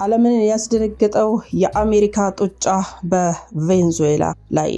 ዓለምን ያስደነገጠው የአሜሪካ ጡጫ በቬንዙዌላ ላይ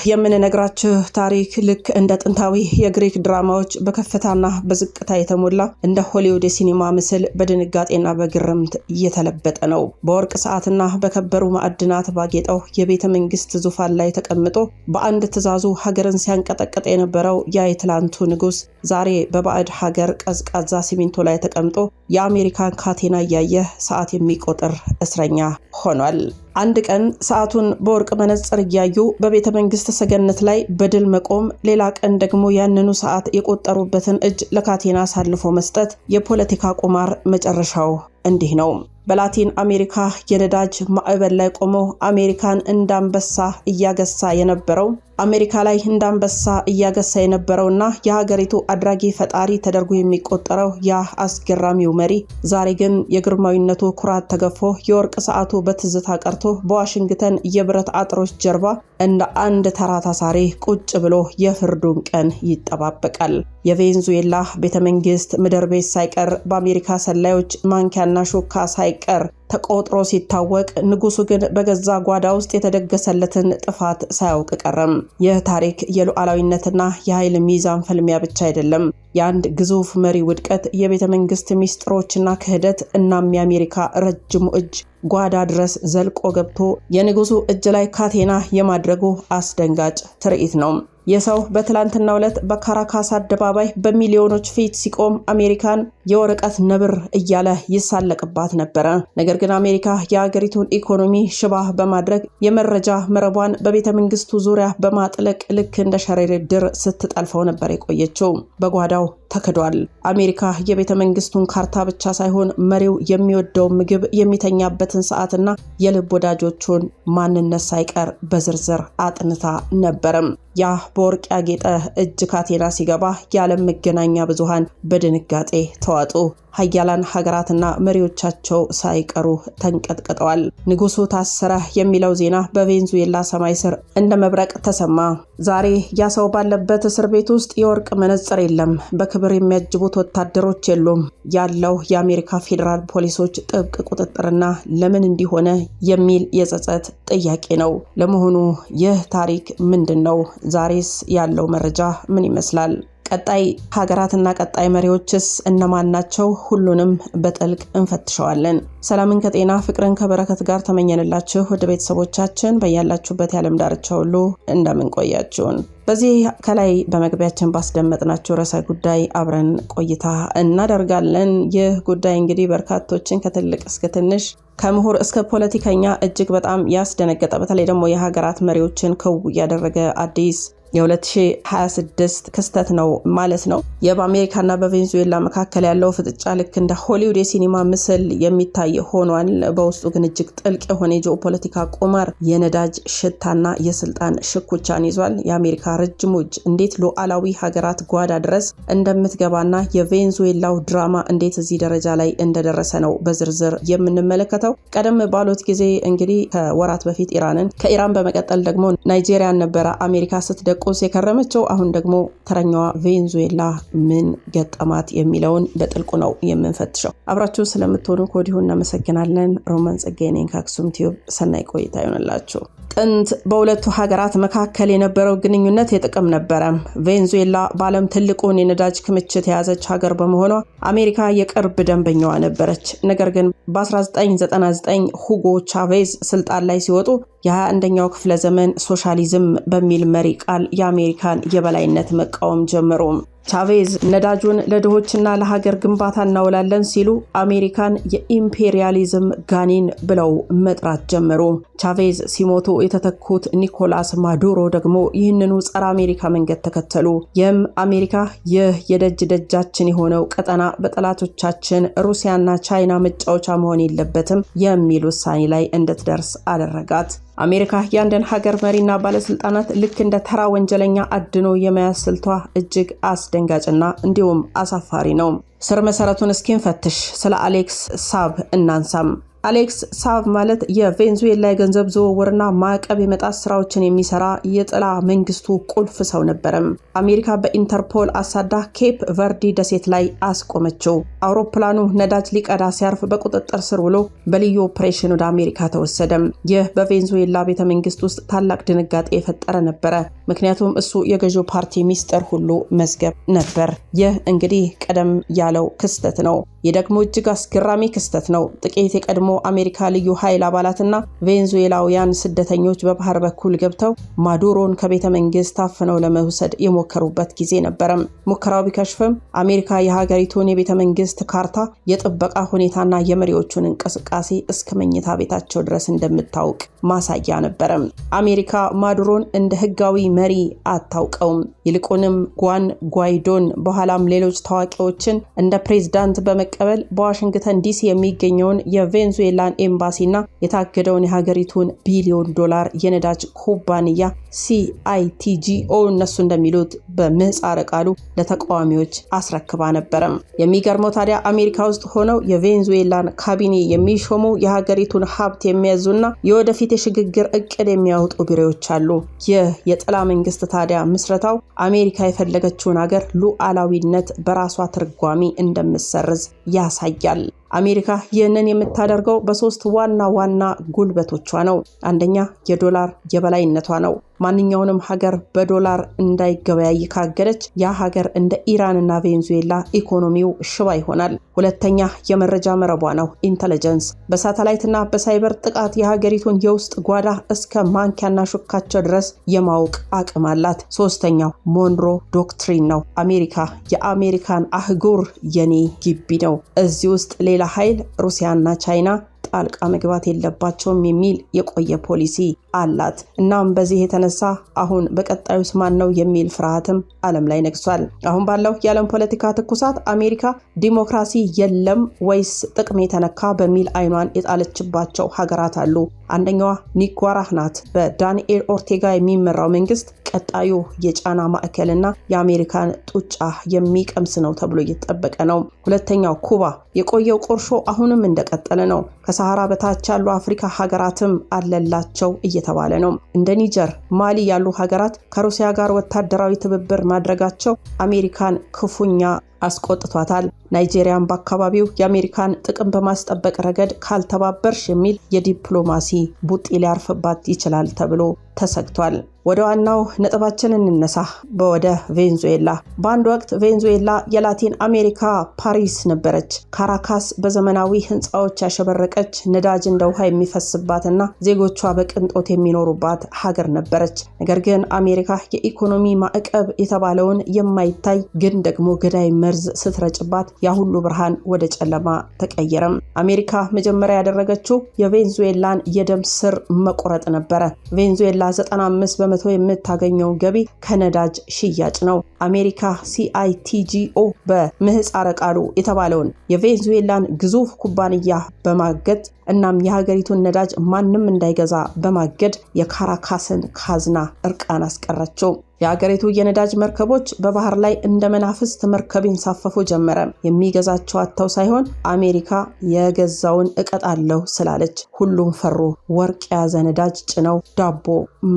የምንነግራችሁ ታሪክ ልክ እንደ ጥንታዊ የግሪክ ድራማዎች በከፍታና በዝቅታ የተሞላ እንደ ሆሊውድ የሲኒማ ምስል በድንጋጤና በግርምት እየተለበጠ ነው። በወርቅ ሰዓትና በከበሩ ማዕድናት ባጌጠው የቤተ መንግስት ዙፋን ላይ ተቀምጦ በአንድ ትዕዛዙ ሀገርን ሲያንቀጠቅጥ የነበረው የትላንቱ ንጉስ ዛሬ በባዕድ ሀገር ቀዝቃዛ ሲሚንቶ ላይ ተቀምጦ የአሜሪካን ካቴና እያየ ሰዓት የሚቆጥር እስረኛ ሆኗል። አንድ ቀን ሰዓቱን በወርቅ መነጽር እያዩ በቤተ መንግስት ሰገነት ላይ በድል መቆም፣ ሌላ ቀን ደግሞ ያንኑ ሰዓት የቆጠሩበትን እጅ ለካቴና አሳልፎ መስጠት። የፖለቲካ ቁማር መጨረሻው እንዲህ ነው። በላቲን አሜሪካ የነዳጅ ማዕበል ላይ ቆሞ አሜሪካን እንዳንበሳ እያገሳ የነበረውና የሀገሪቱ አድራጊ ፈጣሪ ተደርጎ የሚቆጠረው ያ አስገራሚው መሪ ዛሬ ግን የግርማዊነቱ ኩራት ተገፎ የወርቅ ሰዓቱ በትዝታ ቀርቶ በዋሽንግተን የብረት አጥሮች ጀርባ እንደ አንድ ተራ ታሳሪ ቁጭ ብሎ የፍርዱን ቀን ይጠባበቃል። የቬንዙዌላ ቤተ መንግስት ምድር ቤት ሳይቀር በአሜሪካ ሰላዮች ማንኪያና ሹካ ሳይቀር ተቆጥሮ ሲታወቅ፣ ንጉሱ ግን በገዛ ጓዳ ውስጥ የተደገሰለትን ጥፋት ሳያውቅ ቀረም። ይህ ታሪክ የሉዓላዊነትና የኃይል ሚዛን ፍልሚያ ብቻ አይደለም። የአንድ ግዙፍ መሪ ውድቀት፣ የቤተ መንግስት ሚስጥሮችና ክህደት፣ እናም የአሜሪካ ረጅሙ እጅ ጓዳ ድረስ ዘልቆ ገብቶ የንጉሱ እጅ ላይ ካቴና የማድረጉ አስደንጋጭ ትርኢት ነው። የሰው በትላንትናው ዕለት በካራካስ አደባባይ በሚሊዮኖች ፊት ሲቆም አሜሪካን የወረቀት ነብር እያለ ይሳለቅባት ነበረ። ነገር ግን አሜሪካ የሀገሪቱን ኢኮኖሚ ሽባ በማድረግ የመረጃ መረቧን በቤተ መንግስቱ ዙሪያ በማጥለቅ ልክ እንደ ሸረሪት ድር ስትጠልፈው ነበር የቆየችው። በጓዳው ተክዷል። አሜሪካ የቤተ መንግስቱን ካርታ ብቻ ሳይሆን መሪው የሚወደው ምግብ፣ የሚተኛበትን ሰዓትና የልብ ወዳጆቹን ማንነት ሳይቀር በዝርዝር አጥንታ ነበርም። ያ በወርቅ ያጌጠ እጅ ካቴና ሲገባ የዓለም መገናኛ ብዙሃን በድንጋጤ ተዋጡ። ሀያላን ሀገራትና መሪዎቻቸው ሳይቀሩ ተንቀጥቅጠዋል። ንጉሱ ታሰረ የሚለው ዜና በቬንዙዌላ ሰማይ ስር እንደ መብረቅ ተሰማ። ዛሬ ያ ሰው ባለበት እስር ቤት ውስጥ የወርቅ መነጽር የለም፣ በክብር የሚያጅቡት ወታደሮች የሉም። ያለው የአሜሪካ ፌዴራል ፖሊሶች ጥብቅ ቁጥጥርና ለምን እንዲሆነ የሚል የጸጸት ጥያቄ ነው። ለመሆኑ ይህ ታሪክ ምንድን ነው? ዛሬስ ያለው መረጃ ምን ይመስላል? ቀጣይ ሀገራትና ቀጣይ መሪዎችስ እነማን ናቸው? ሁሉንም በጥልቅ እንፈትሸዋለን። ሰላምን ከጤና ፍቅርን ከበረከት ጋር ተመኘንላችሁ ወደ ቤተሰቦቻችን በያላችሁበት የዓለም ዳርቻ ሁሉ እንደምን ቆያችሁን። በዚህ ከላይ በመግቢያችን ባስደመጥናችሁ ርዕሰ ጉዳይ አብረን ቆይታ እናደርጋለን። ይህ ጉዳይ እንግዲህ በርካቶችን ከትልቅ እስከ ትንሽ ከምሁር እስከ ፖለቲከኛ እጅግ በጣም ያስደነገጠ፣ በተለይ ደግሞ የሀገራት መሪዎችን ከው ያደረገ አዲስ የ2026 ክስተት ነው ማለት ነው። በአሜሪካና በቬንዙዌላ መካከል ያለው ፍጥጫ ልክ እንደ ሆሊውድ የሲኒማ ምስል የሚታይ ሆኗል። በውስጡ ግን እጅግ ጥልቅ የሆነ የጂኦፖለቲካ ቁማር፣ የነዳጅ ሽታና የስልጣን ሽኩቻን ይዟል። የአሜሪካ ረጅሙ እጅ እንዴት ሉዓላዊ ሀገራት ጓዳ ድረስ እንደምትገባና የቬንዙዌላው ድራማ እንዴት እዚህ ደረጃ ላይ እንደደረሰ ነው በዝርዝር የምንመለከተው። ቀደም ባሉት ጊዜ እንግዲህ ከወራት በፊት ከኢራን በመቀጠል ደግሞ ናይጄሪያን ነበረ አሜሪካ ስትደቁስ የከረመችው። አሁን ደግሞ ተረኛዋ ቬንዙዌላ ምን ገጠማት የሚለውን በጥልቁ ነው የምንፈትሸው። አብራችሁ ስለምትሆኑ ከወዲሁ እናመሰግናለን። ሮማን ጸጋዬ ነኝ ከአክሱም ቲዩብ። ሰናይ ቆይታ ይሆንላችሁ። ጥንት በሁለቱ ሀገራት መካከል የነበረው ግንኙነት የጥቅም ነበረ። ቬንዙዌላ በዓለም ትልቁን የነዳጅ ክምችት የያዘች ሀገር በመሆኗ አሜሪካ የቅርብ ደንበኛዋ ነበረች። ነገር ግን በ1999 ሁጎ ቻቬዝ ስልጣን ላይ ሲወጡ የ21ኛው ክፍለ ዘመን ሶሻሊዝም በሚል መሪ ቃል የአሜሪካን የበላይነት መቃወም ጀመሩ። ቻቬዝ ነዳጁን ለድሆችና ለሀገር ግንባታ እናውላለን ሲሉ አሜሪካን የኢምፔሪያሊዝም ጋኔን ብለው መጥራት ጀመሩ። ቻቬዝ ሲሞቱ የተተኩት ኒኮላስ ማዱሮ ደግሞ ይህንኑ ጸረ አሜሪካ መንገድ ተከተሉ። ይህም አሜሪካ ይህ የደጅ ደጃችን የሆነው ቀጠና በጠላቶቻችን ሩሲያና ቻይና መጫወቻ መሆን የለበትም የሚል ውሳኔ ላይ እንድትደርስ አደረጋት። አሜሪካ የአንድን ሀገር መሪና ባለስልጣናት ልክ እንደ ተራ ወንጀለኛ አድኖ የመያዝ ስልቷ እጅግ አስደንጋጭና እንዲሁም አሳፋሪ ነው። ስር መሰረቱን እስኪንፈትሽ ስለ አሌክስ ሳብ እናንሳም። አሌክስ ሳቭ ማለት የቬንዙዌላ የገንዘብ ዝውውርና ማዕቀብ የመጣስ ስራዎችን የሚሰራ የጥላ መንግስቱ ቁልፍ ሰው ነበረም። አሜሪካ በኢንተርፖል አሳዳ ኬፕ ቨርዲ ደሴት ላይ አስቆመችው። አውሮፕላኑ ነዳጅ ሊቀዳ ሲያርፍ በቁጥጥር ስር ውሎ በልዩ ኦፕሬሽን ወደ አሜሪካ ተወሰደም። ይህ በቬንዙዌላ ቤተ መንግስት ውስጥ ታላቅ ድንጋጤ የፈጠረ ነበረ። ምክንያቱም እሱ የገዢው ፓርቲ ሚስጥር ሁሉ መዝገብ ነበር። ይህ እንግዲህ ቀደም ያለው ክስተት ነው። ይህ ደግሞ እጅግ አስገራሚ ክስተት ነው። ጥቂት የቀድሞ አሜሪካ ልዩ ኃይል አባላትና ቬንዙዌላውያን ስደተኞች በባህር በኩል ገብተው ማዱሮን ከቤተ መንግስት አፍነው ለመውሰድ የሞከሩበት ጊዜ ነበረ። ሙከራው ቢከሽፍም አሜሪካ የሀገሪቱን የቤተ መንግስት ካርታ፣ የጥበቃ ሁኔታና የመሪዎቹን እንቅስቃሴ እስከ መኝታ ቤታቸው ድረስ እንደምታውቅ ማሳያ ነበረ። አሜሪካ ማዱሮን እንደ ህጋዊ መሪ አታውቀውም። ይልቁንም ጓን ጓይዶን በኋላም ሌሎች ታዋቂዎችን እንደ ፕሬዝዳንት በመቀበል በዋሽንግተን ዲሲ የሚገኘውን የቬንዙዌላን ኤምባሲና የታገደውን የሀገሪቱን ቢሊዮን ዶላር የነዳጅ ኩባንያ CITGO እነሱ እንደሚሉት በምህጻረ ቃሉ ለተቃዋሚዎች አስረክባ ነበረም። የሚገርመው ታዲያ አሜሪካ ውስጥ ሆነው የቬንዙዌላን ካቢኔ የሚሾሙ የሀገሪቱን ሀብት የሚያዙና የወደፊት የሽግግር እቅድ የሚያወጡ ቢሮዎች አሉ። ይህ የጥላ መንግስት ታዲያ ምስረታው አሜሪካ የፈለገችውን ሀገር ሉዓላዊነት በራሷ ትርጓሜ እንደምትሰርዝ ያሳያል። አሜሪካ ይህንን የምታደርገው በሶስት ዋና ዋና ጉልበቶቿ ነው። አንደኛ የዶላር የበላይነቷ ነው። ማንኛውንም ሀገር በዶላር እንዳይገበያይ ካገደች ያ ሀገር እንደ ኢራንና ቬንዙዌላ ኢኮኖሚው ሽባ ይሆናል። ሁለተኛ የመረጃ መረቧ ነው፣ ኢንተለጀንስ። በሳተላይትና በሳይበር ጥቃት የሀገሪቱን የውስጥ ጓዳ እስከ ማንኪያና ሹካቸው ድረስ የማወቅ አቅም አላት። ሶስተኛው ሞንሮ ዶክትሪን ነው። አሜሪካ የአሜሪካን አህጉር የኔ ግቢ ነው፣ እዚህ ውስጥ ሌላ ኃይል ሩሲያና ቻይና ጣልቃ መግባት የለባቸውም የሚል የቆየ ፖሊሲ አላት። እናም በዚህ የተነሳ አሁን በቀጣዩ ማን ነው የሚል ፍርሃትም ዓለም ላይ ነግሷል። አሁን ባለው የዓለም ፖለቲካ ትኩሳት አሜሪካ ዲሞክራሲ የለም ወይስ ጥቅም የተነካ በሚል አይኗን የጣለችባቸው ሀገራት አሉ። አንደኛዋ ኒካራጓ ናት። በዳንኤል ኦርቴጋ የሚመራው መንግስት ቀጣዩ የጫና ማዕከልና የአሜሪካን ጡጫ የሚቀምስ ነው ተብሎ እየተጠበቀ ነው። ሁለተኛው ኩባ፣ የቆየው ቁርሾ አሁንም እንደቀጠለ ነው። ከሰሃራ በታች ያሉ አፍሪካ ሀገራትም አለላቸው እየተባለ ነው። እንደ ኒጀር፣ ማሊ ያሉ ሀገራት ከሩሲያ ጋር ወታደራዊ ትብብር ማድረጋቸው አሜሪካን ክፉኛ አስቆጥቷታል። ናይጄሪያን በአካባቢው የአሜሪካን ጥቅም በማስጠበቅ ረገድ ካልተባበርሽ የሚል የዲፕሎማሲ ቡጢ ሊያርፍባት ይችላል ተብሎ ተሰግቷል። ወደ ዋናው ነጥባችን እንነሳ። ወደ ቬንዙዌላ። በአንድ ወቅት ቬንዙዌላ የላቲን አሜሪካ ፓሪስ ነበረች። ካራካስ በዘመናዊ ህንፃዎች ያሸበረቀች፣ ነዳጅ እንደ ውሃ የሚፈስባትና ዜጎቿ በቅንጦት የሚኖሩባት ሀገር ነበረች። ነገር ግን አሜሪካ የኢኮኖሚ ማዕቀብ የተባለውን የማይታይ ግን ደግሞ ገዳይ መርዝ ስትረጭባት ያ ሁሉ ብርሃን ወደ ጨለማ ተቀየረም። አሜሪካ መጀመሪያ ያደረገችው የቬንዙዌላን የደም ስር መቆረጥ ነበረ። ቬንዙዌላ 95 በመቶ የምታገኘው ገቢ ከነዳጅ ሽያጭ ነው። አሜሪካ CITGO በምህጻረ ቃሉ የተባለውን የቬንዙዌላን ግዙፍ ኩባንያ በማገድ እናም የሀገሪቱን ነዳጅ ማንም እንዳይገዛ በማገድ የካራካስን ካዝና እርቃን አስቀረችው። የሀገሪቱ የነዳጅ መርከቦች በባህር ላይ እንደ መናፍስት መርከብ ይንሳፈፉ ጀመረ። የሚገዛቸው አጥተው ሳይሆን አሜሪካ የገዛውን እቀጣለሁ ስላለች ሁሉም ፈሩ። ወርቅ የያዘ ነዳጅ ጭነው ዳቦ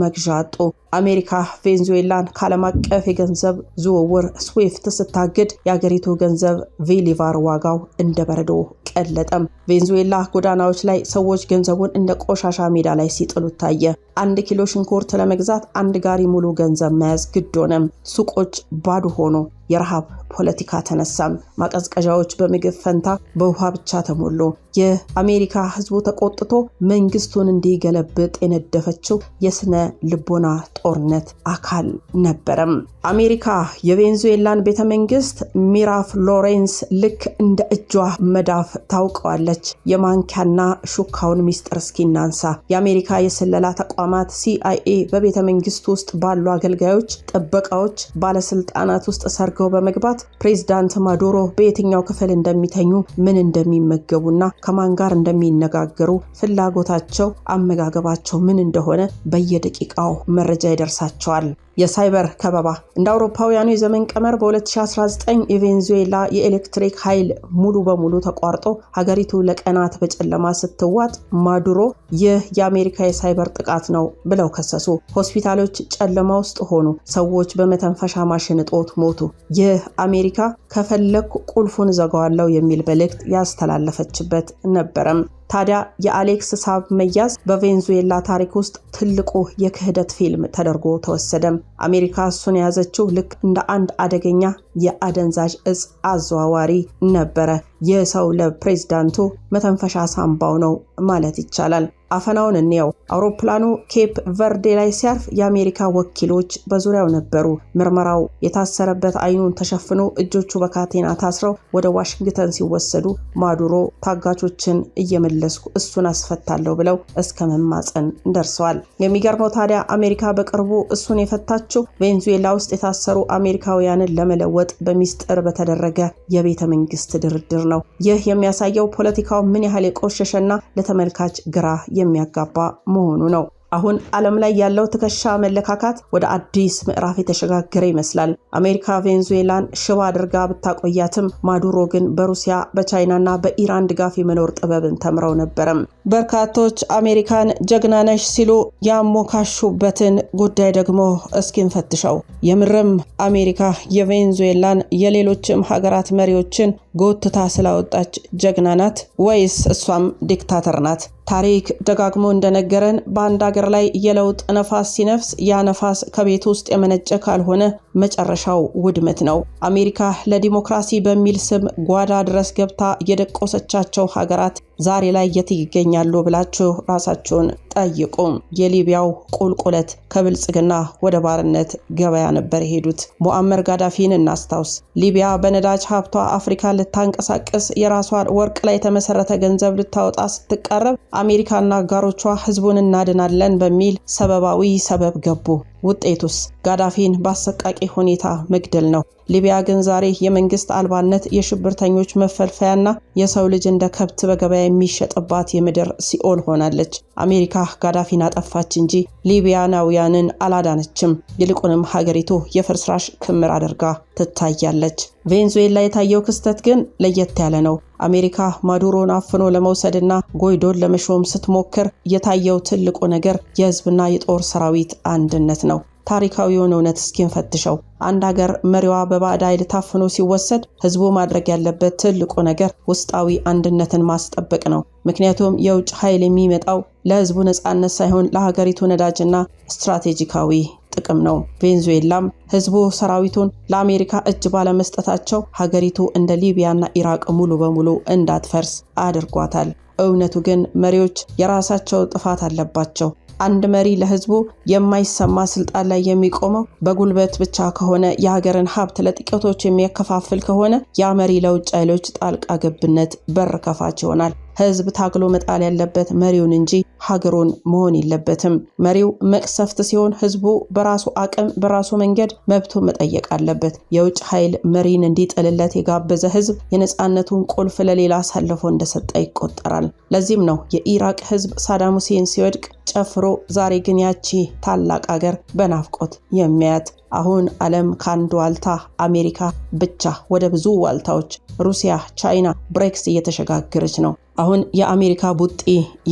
መግዣ አጡ። አሜሪካ ቬንዙዌላን ከዓለም አቀፍ የገንዘብ ዝውውር ስዊፍት ስታግድ የሀገሪቱ ገንዘብ ቬሊቫር ዋጋው እንደ በረዶ ቀለጠም። ቬንዙዌላ ጎዳናዎች ላይ ሰዎች ገንዘቡን እንደ ቆሻሻ ሜዳ ላይ ሲጥሉ ታየ። 1 ኪሎ ሽንኩርት ለመግዛት 1 ጋሪ ሙሉ ገንዘብ መያዝ ግድ ሆነ። ሱቆች ባዶ ሆኑ። የረሃብ ፖለቲካ ተነሳም። ማቀዝቀዣዎች በምግብ ፈንታ በውሃ ብቻ ተሞሉ። የአሜሪካ ህዝቡ ተቆጥቶ መንግስቱን እንዲገለብጥ የነደፈችው የስነ ልቦና ጦርነት አካል ነበረም። አሜሪካ የቬንዙዌላን ቤተ መንግስት ሚራፍ ሎሬንስ ልክ እንደ እጇ መዳፍ ታውቀዋለች። የማንኪያና ሹካውን ሚስጥር እስኪናንሳ የአሜሪካ የስለላ ተቋማት CIA በቤተ መንግስቱ ውስጥ ባሉ አገልጋዮች፣ ጥበቃዎች፣ ባለስልጣናት ውስጥ አድርገው በመግባት ፕሬዝዳንት ማዱሮ በየትኛው ክፍል እንደሚተኙ፣ ምን እንደሚመገቡና ከማን ጋር እንደሚነጋገሩ፣ ፍላጎታቸው፣ አመጋገባቸው ምን እንደሆነ በየደቂቃው መረጃ ይደርሳቸዋል። የሳይበር ከበባ እንደ አውሮፓውያኑ የዘመን ቀመር በ2019 የቬንዙዌላ የኤሌክትሪክ ኃይል ሙሉ በሙሉ ተቋርጦ ሀገሪቱ ለቀናት በጨለማ ስትዋጥ ማዱሮ ይህ የአሜሪካ የሳይበር ጥቃት ነው ብለው ከሰሱ። ሆስፒታሎች ጨለማ ውስጥ ሆኑ። ሰዎች በመተንፈሻ ማሽን እጦት ሞቱ። ይህ አሜሪካ ከፈለኩ ቁልፉን ዘጋዋለሁ የሚል መልእክት ያስተላለፈችበት ነበረም። ታዲያ የአሌክስ ሳብ መያዝ በቬንዙዌላ ታሪክ ውስጥ ትልቁ የክህደት ፊልም ተደርጎ ተወሰደም። አሜሪካ እሱን የያዘችው ልክ እንደ አንድ አደገኛ የአደንዛዥ እጽ አዘዋዋሪ ነበረ። ይህ ሰው ለፕሬዝዳንቱ መተንፈሻ ሳምባው ነው ማለት ይቻላል። አፈናውን እንየው። አውሮፕላኑ ኬፕ ቨርዴ ላይ ሲያርፍ የአሜሪካ ወኪሎች በዙሪያው ነበሩ። ምርመራው የታሰረበት አይኑን ተሸፍኖ እጆቹ በካቴና ታስረው ወደ ዋሽንግተን ሲወሰዱ ማዱሮ ታጋቾችን እየመለስኩ እሱን አስፈታለሁ ብለው እስከ መማፀን ደርሰዋል። የሚገርመው ታዲያ አሜሪካ በቅርቡ እሱን የፈታችው ቬንዙዌላ ውስጥ የታሰሩ አሜሪካውያንን ለመለወጥ በሚስጥር በተደረገ የቤተ መንግስት ድርድር ነው። ይህ የሚያሳየው ፖለቲካው ምን ያህል የቆሸሸና ለተመልካች ግራ የሚያጋባ መሆኑ ነው። አሁን ዓለም ላይ ያለው ትከሻ መለካካት ወደ አዲስ ምዕራፍ የተሸጋገረ ይመስላል። አሜሪካ ቬንዙዌላን ሽባ አድርጋ ብታቆያትም ማዱሮ ግን በሩሲያ በቻይናና በኢራን ድጋፍ የመኖር ጥበብን ተምረው ነበርም። በርካቶች አሜሪካን ጀግና ነሽ ሲሉ ያሞካሹበትን ጉዳይ ደግሞ እስኪንፈትሸው። የምርም አሜሪካ የቬንዙዌላን የሌሎችም ሀገራት መሪዎችን ጎትታ ስላወጣች ጀግና ናት ወይስ እሷም ዲክታተር ናት? ታሪክ ደጋግሞ እንደነገረን በአንድ ሀገር ላይ የለውጥ ነፋስ ሲነፍስ ያ ነፋስ ከቤት ውስጥ የመነጨ ካልሆነ መጨረሻው ውድመት ነው። አሜሪካ ለዲሞክራሲ በሚል ስም ጓዳ ድረስ ገብታ የደቆሰቻቸው ሀገራት ዛሬ ላይ የት ይገኛሉ ብላችሁ ራሳችሁን ጠይቁ። የሊቢያው ቁልቁለት ከብልጽግና ወደ ባርነት ገበያ ነበር የሄዱት። ሙአመር ጋዳፊን እናስታውስ። ሊቢያ በነዳጅ ሀብቷ አፍሪካ ልታንቀሳቀስ የራሷን ወርቅ ላይ የተመሰረተ ገንዘብ ልታወጣ ስትቃረብ አሜሪካና አጋሮቿ ህዝቡን እናድናለን በሚል ሰበባዊ ሰበብ ገቡ። ውጤቱስ ጋዳፊን በአሰቃቂ ሁኔታ መግደል ነው። ሊቢያ ግን ዛሬ የመንግስት አልባነት፣ የሽብርተኞች መፈልፈያና የሰው ልጅ እንደ ከብት በገበያ የሚሸጥባት የምድር ሲኦል ሆናለች። አሜሪካ ጋዳፊን አጠፋች እንጂ ሊቢያናውያንን አላዳነችም። ይልቁንም ሀገሪቱ የፍርስራሽ ክምር አድርጋ ትታያለች። ቬንዙዌላ የታየው ክስተት ግን ለየት ያለ ነው። አሜሪካ ማዱሮን አፍኖ ለመውሰድና ጎይዶን ለመሾም ስትሞክር የታየው ትልቁ ነገር የህዝብና የጦር ሰራዊት አንድነት ነው። ታሪካዊውን እውነት እስኪንፈትሸው አንድ ሀገር መሪዋ በባዕድ ኃይል ታፍኖ ሲወሰድ ህዝቡ ማድረግ ያለበት ትልቁ ነገር ውስጣዊ አንድነትን ማስጠበቅ ነው። ምክንያቱም የውጭ ኃይል የሚመጣው ለህዝቡ ነጻነት ሳይሆን ለሀገሪቱ ነዳጅና ስትራቴጂካዊ ጥቅም ነው። ቬንዙዌላም ህዝቡ ሰራዊቱን ለአሜሪካ እጅ ባለመስጠታቸው ሀገሪቱ እንደ ሊቢያና ኢራቅ ሙሉ በሙሉ እንዳትፈርስ አድርጓታል። እውነቱ ግን መሪዎች የራሳቸው ጥፋት አለባቸው። አንድ መሪ ለህዝቡ የማይሰማ ስልጣን ላይ የሚቆመው በጉልበት ብቻ ከሆነ፣ የሀገርን ሀብት ለጥቂቶች የሚያከፋፍል ከሆነ ያ መሪ ለውጭ ኃይሎች ጣልቃ ገብነት በር ከፋች ይሆናል። ህዝብ ታግሎ መጣል ያለበት መሪውን እንጂ ሀገሩን መሆን የለበትም። መሪው መቅሰፍት ሲሆን ህዝቡ በራሱ አቅም በራሱ መንገድ መብቱ መጠየቅ አለበት። የውጭ ኃይል መሪን እንዲጥልለት የጋበዘ ህዝብ የነጻነቱን ቁልፍ ለሌላ አሳልፎ እንደሰጠ ይቆጠራል። ለዚህም ነው የኢራቅ ህዝብ ሳዳም ሁሴን ሲወድቅ ጨፍሮ ዛሬ ግን ያቺ ታላቅ ሀገር በናፍቆት የሚያያት። አሁን ዓለም ካንዱ ዋልታ አሜሪካ ብቻ ወደ ብዙ ዋልታዎች ሩሲያ፣ ቻይና፣ ብሬክስ እየተሸጋገረች ነው። አሁን የአሜሪካ ቡጢ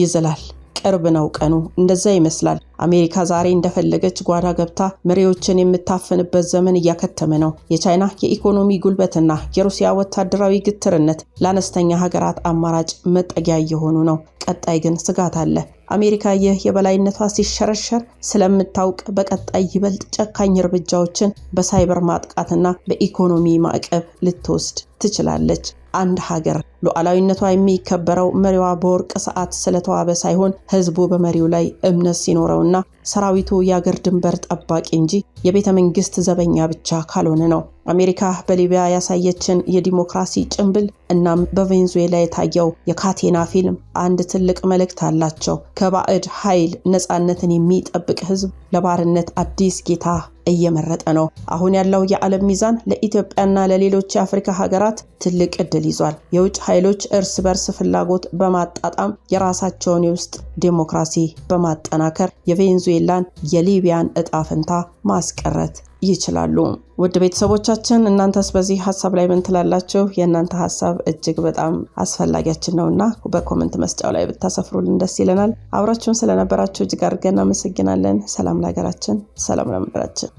ይዘላል። ቅርብ ነው ቀኑ። እንደዛ ይመስላል። አሜሪካ ዛሬ እንደፈለገች ጓዳ ገብታ መሪዎችን የምታፍንበት ዘመን እያከተመ ነው። የቻይና የኢኮኖሚ ጉልበትና የሩሲያ ወታደራዊ ግትርነት ለአነስተኛ ሀገራት አማራጭ መጠጊያ እየሆኑ ነው። ቀጣይ ግን ስጋት አለ። አሜሪካ ይህ የበላይነቷ ሲሸረሸር ስለምታውቅ በቀጣይ ይበልጥ ጨካኝ እርምጃዎችን በሳይበር ማጥቃትና በኢኮኖሚ ማዕቀብ ልትወስድ ትችላለች። አንድ ሀገር ሉዓላዊነቷ የሚከበረው መሪዋ በወርቅ ሰዓት ስለተዋበ ሳይሆን ህዝቡ በመሪው ላይ እምነት ሲኖረውና ሰራዊቱ የአገር ድንበር ጠባቂ እንጂ የቤተ መንግስት ዘበኛ ብቻ ካልሆነ ነው። አሜሪካ በሊቢያ ያሳየችን የዲሞክራሲ ጭንብል እናም በቬንዙዌላ የታየው የካቴና ፊልም አንድ ትልቅ መልእክት አላቸው። ከባዕድ ኃይል ነጻነትን የሚጠብቅ ህዝብ ለባርነት አዲስ ጌታ እየመረጠ ነው። አሁን ያለው የዓለም ሚዛን ለኢትዮጵያና ለሌሎች የአፍሪካ ሀገራት ትልቅ ዕድል ይዟል። የውጭ ኃይሎች እርስ በርስ ፍላጎት በማጣጣም የራሳቸውን የውስጥ ዲሞክራሲ በማጠናከር የቬኔዙዌላን የሊቢያን ዕጣ ፈንታ ማስቀረት ይችላሉ። ውድ ቤተሰቦቻችን እናንተስ በዚህ ሐሳብ ላይ ምን ትላላችሁ? የእናንተ ሐሳብ እጅግ በጣም አስፈላጊያችን ነውና በኮሜንት መስጫው ላይ ብታሰፍሩልን ደስ ይለናል። አብራችሁን ስለነበራችሁ እጅግ አድርገን እናመሰግናለን። ሰላም ለሀገራችን፣ ሰላም ለምድራችን።